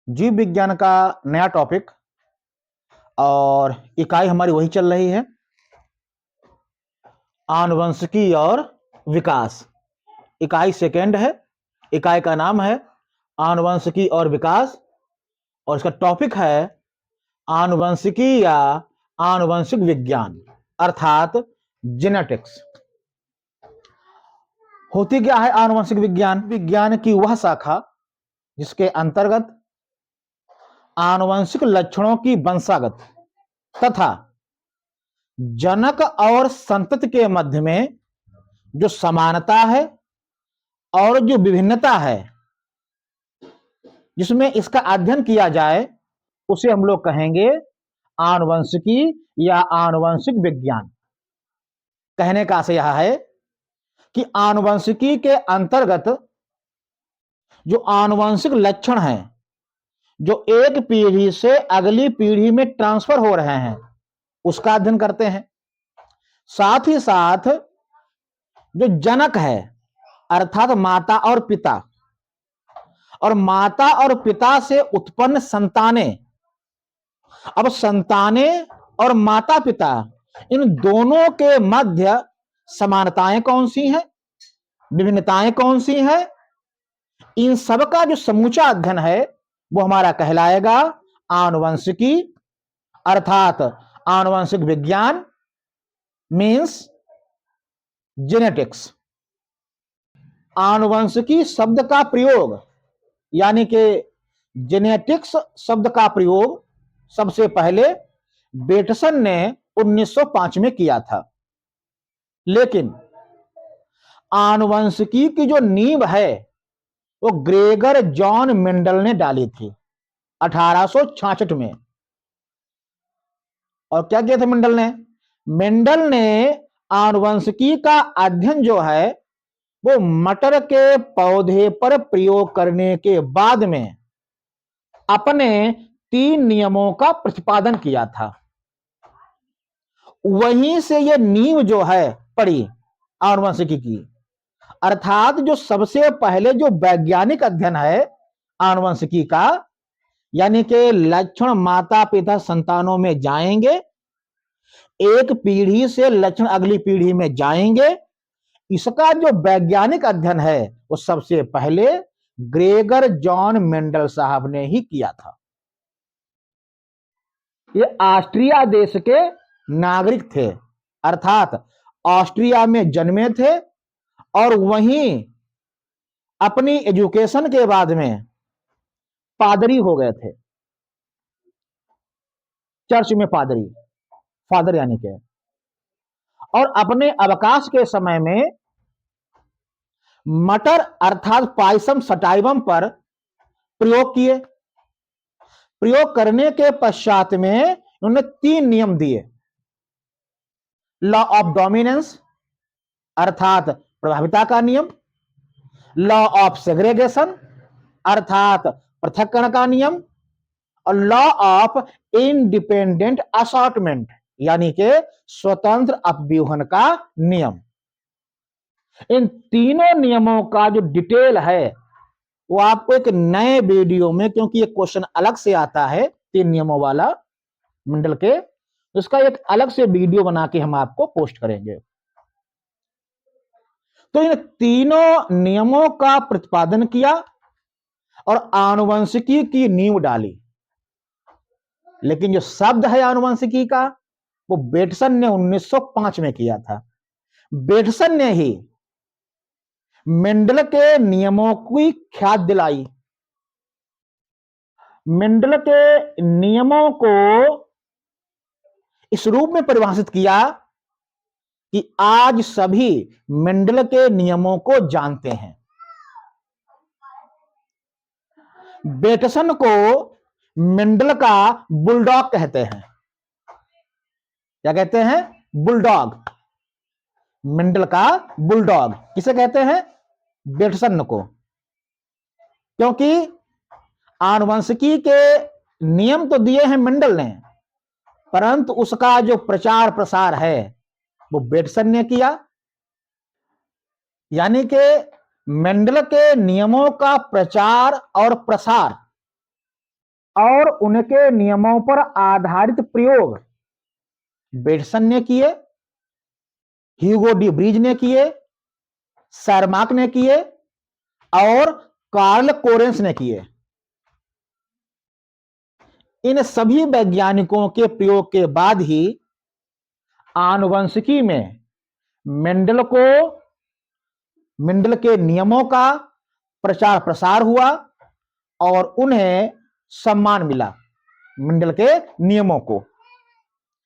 जीव विज्ञान का नया टॉपिक और इकाई हमारी वही चल रही है, आनुवंशिकी और विकास। इकाई सेकेंड है। इकाई का नाम है आनुवंशिकी और विकास और इसका टॉपिक है आनुवंशिकी या आनुवंशिक विज्ञान अर्थात जेनेटिक्स। होती क्या है आनुवंशिक विज्ञान? विज्ञान की वह शाखा जिसके अंतर्गत आनुवंशिक लक्षणों की वंशागत तथा जनक और संतति के मध्य में जो समानता है और जो विभिन्नता है, जिसमें इसका अध्ययन किया जाए, उसे हम लोग कहेंगे आनुवंशिकी या आनुवंशिक विज्ञान। कहने का आशय यह है कि आनुवंशिकी के अंतर्गत जो आनुवंशिक लक्षण हैं, जो एक पीढ़ी से अगली पीढ़ी में ट्रांसफर हो रहे हैं, उसका अध्ययन करते हैं। साथ ही साथ जो जनक है अर्थात माता और पिता, और माता और पिता से उत्पन्न संतानें, अब संतानें और माता पिता इन दोनों के मध्य समानताएं कौन सी हैं, विभिन्नताएं कौन सी हैं, इन सब का जो समूचा अध्ययन है वो हमारा कहलाएगा आनुवंशिकी अर्थात आनुवंशिक विज्ञान मीन्स जेनेटिक्स। आनुवंशिकी शब्द का प्रयोग यानी कि जेनेटिक्स शब्द का प्रयोग सबसे पहले बेटसन ने 1905 में किया था, लेकिन आनुवंशिकी की जो नींव है वो ग्रेगर जॉन मेंडल ने डाली थी 1866 में। और क्या किया था मेंडल ने आनुवंशिकी का अध्ययन जो है वो मटर के पौधे पर प्रयोग करने के बाद में अपने 3 नियमों का प्रतिपादन किया था। वहीं से यह नींव जो है पड़ी आनुवंशिकी की, अर्थात जो सबसे पहले जो वैज्ञानिक अध्ययन है आनुवंशिकी का, यानी कि लक्षण माता पिता संतानों में जाएंगे, एक पीढ़ी से लक्षण अगली पीढ़ी में जाएंगे, इसका जो वैज्ञानिक अध्ययन है वो सबसे पहले ग्रेगर जॉन मेंडल साहब ने ही किया था। ये ऑस्ट्रिया देश के नागरिक थे, अर्थात ऑस्ट्रिया में जन्मे थे और वहीं अपनी एजुकेशन के बाद में पादरी हो गए थे, चर्च में पादरी, फादर यानी के, और अपने अवकाश के समय में मटर अर्थात पायसम सटाइवम पर प्रयोग किए। प्रयोग करने के पश्चात में उन्होंने 3 नियम दिए। लॉ ऑफ डोमिनेंस अर्थात प्रभाविता का नियम, लॉ ऑफ सेग्रेगेशन अर्थात पृथक्करण का नियम, और लॉ ऑफ इंडिपेंडेंट असॉर्टमेंट यानी कि स्वतंत्र अपव्यूहन का नियम। इन तीनों नियमों का जो डिटेल है वो आपको एक नए वीडियो में, क्योंकि ये क्वेश्चन अलग से आता है 3 नियमों वाला मेंडल के, उसका एक अलग से वीडियो बना के हम आपको पोस्ट करेंगे। तो इन तीनों नियमों का प्रतिपादन किया और आनुवंशिकी की नींव डाली। लेकिन जो शब्द है आनुवंशिकी का वो बेटसन ने 1905 में किया था। बेटसन ने ही मेंडल के नियमों की ख्यात दिलाई। मेंडल के नियमों को इस रूप में परिभाषित किया कि आज सभी मेंडल के नियमों को जानते हैं। बेटसन को मेंडल का बुलडॉग कहते हैं। क्या कहते हैं? बुलडॉग। मेंडल का बुलडॉग किसे कहते हैं? बेटसन को। क्योंकि आनुवंशिकी के नियम तो दिए हैं मेंडल ने, परंतु उसका जो प्रचार प्रसार है वो बेटसन ने किया। यानी कि मेंडल के नियमों का प्रचार और प्रसार और उनके नियमों पर आधारित प्रयोग बेटसन ने किए, ह्यूगो डी ब्रीज ने किए, सरमार्क ने किए और कार्ल कोरेंस ने किए। इन सभी वैज्ञानिकों के प्रयोग के बाद ही आनुवंशिकी में मेंडल के नियमों का प्रचार प्रसार हुआ और उन्हें सम्मान मिला मेंडल के नियमों को।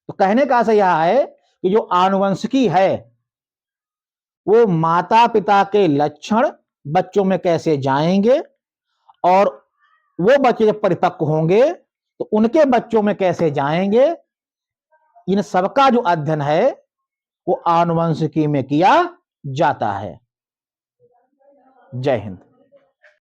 तो कहने का आशय यह है कि जो आनुवंशिकी है वो माता पिता के लक्षण बच्चों में कैसे जाएंगे और वो बच्चे जब परिपक्व होंगे तो उनके बच्चों में कैसे जाएंगे, इन सबका जो अध्ययन है वो आनुवंशिकी में किया जाता है। जय हिंद।